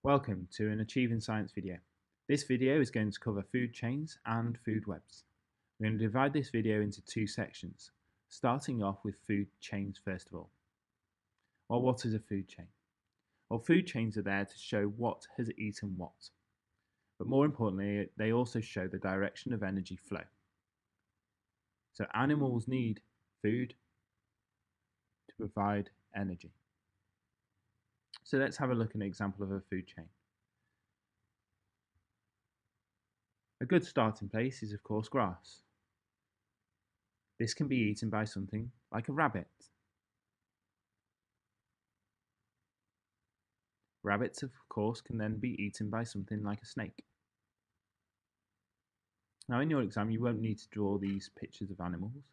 Welcome to an Achieving Science video. This video is going to cover food chains and food webs. We're going to divide this video into two sections, starting off with food chains first of all. Well, what is a food chain? Well, food chains are there to show what has eaten what. But more importantly, they also show the direction of energy flow. So animals need food to provide energy. So let's have a look at an example of a food chain. A good starting place is of course grass. This can be eaten by something like a rabbit. Rabbits of course can then be eaten by something like a snake. Now in your exam you won't need to draw these pictures of animals.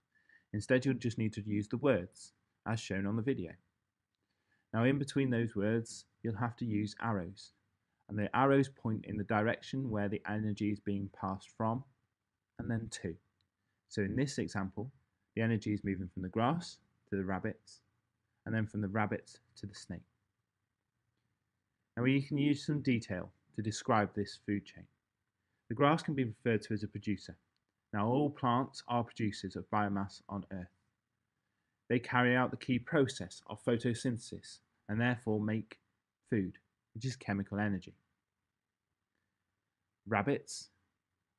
Instead you'll just need to use the words as shown on the video. Now in between those words you'll have to use arrows, and the arrows point in the direction where the energy is being passed from and then to. So in this example the energy is moving from the grass to the rabbits and then from the rabbits to the snake. Now you can use some detail to describe this food chain. The grass can be referred to as a producer. Now all plants are producers of biomass on Earth. They carry out the key process of photosynthesis and therefore make food, which is chemical energy. Rabbits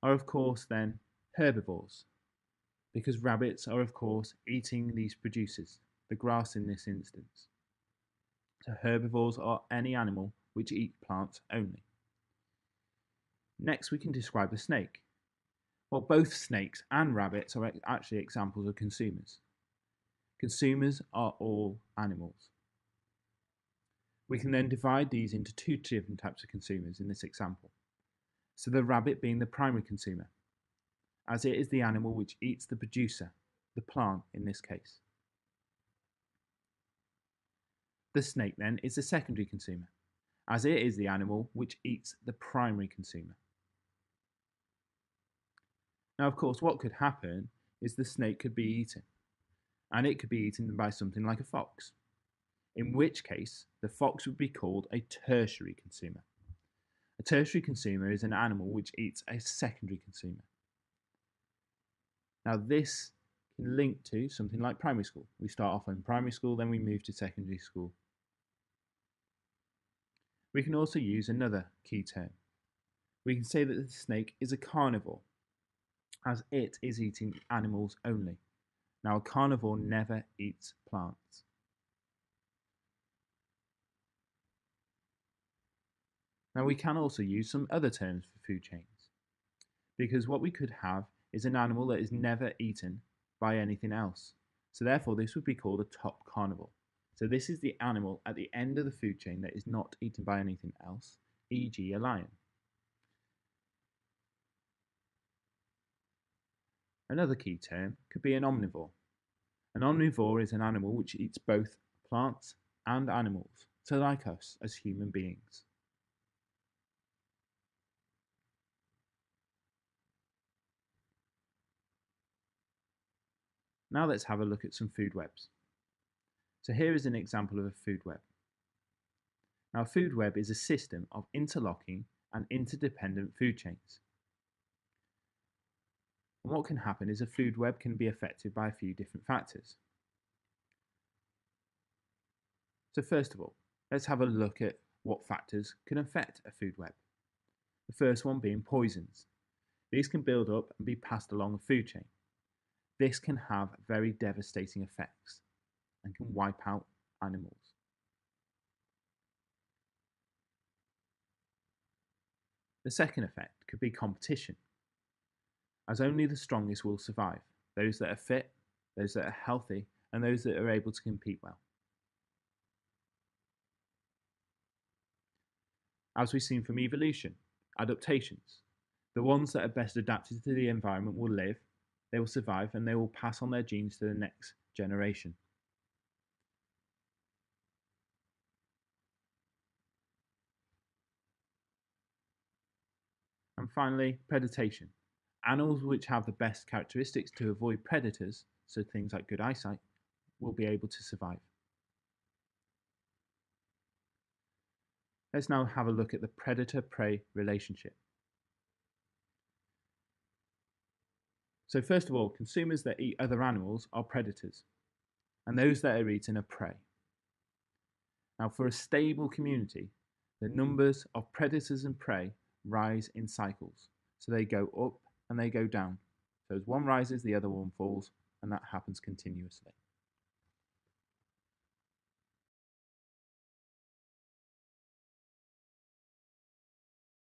are of course then herbivores, because rabbits are of course eating these producers, the grass in this instance. So herbivores are any animal which eat plants only. Next we can describe the snake. Well, both snakes and rabbits are actually examples of consumers. Consumers are all animals. We can then divide these into two different types of consumers in this example. So the rabbit being the primary consumer, as it is the animal which eats the producer, the plant in this case. The snake then is the secondary consumer, as it is the animal which eats the primary consumer. Now of course what could happen is the snake could be eaten, and it could be eaten by something like a fox, in which case the fox would be called a tertiary consumer. A tertiary consumer is an animal which eats a secondary consumer. Now this can link to something like primary school. We start off in primary school, then we move to secondary school. We can also use another key term. We can say that the snake is a carnivore, as it is eating animals only. Now a carnivore never eats plants. Now we can also use some other terms for food chains, because what we could have is an animal that is never eaten by anything else. So therefore this would be called a top carnivore. So this is the animal at the end of the food chain that is not eaten by anything else, e.g. a lion. Another key term could be an omnivore. An omnivore is an animal which eats both plants and animals, so like us as human beings. Now let's have a look at some food webs. So here is an example of a food web. Now a food web is a system of interlocking and interdependent food chains. And what can happen is a food web can be affected by a few different factors. So first of all, let's have a look at what factors can affect a food web. The first one being poisons. These can build up and be passed along a food chain. This can have very devastating effects and can wipe out animals. The second effect could be competition, as only the strongest will survive, those that are fit, those that are healthy, and those that are able to compete well. As we've seen from evolution, adaptations, the ones that are best adapted to the environment will live, they will survive, and they will pass on their genes to the next generation. And finally, predation. Animals which have the best characteristics to avoid predators, so things like good eyesight, will be able to survive. Let's now have a look at the predator-prey relationship. So first of all, consumers that eat other animals are predators, and those that are eaten are prey. Now, for a stable community, the numbers of predators and prey rise in cycles. So they go up and they go down. So as one rises, the other one falls, and that happens continuously.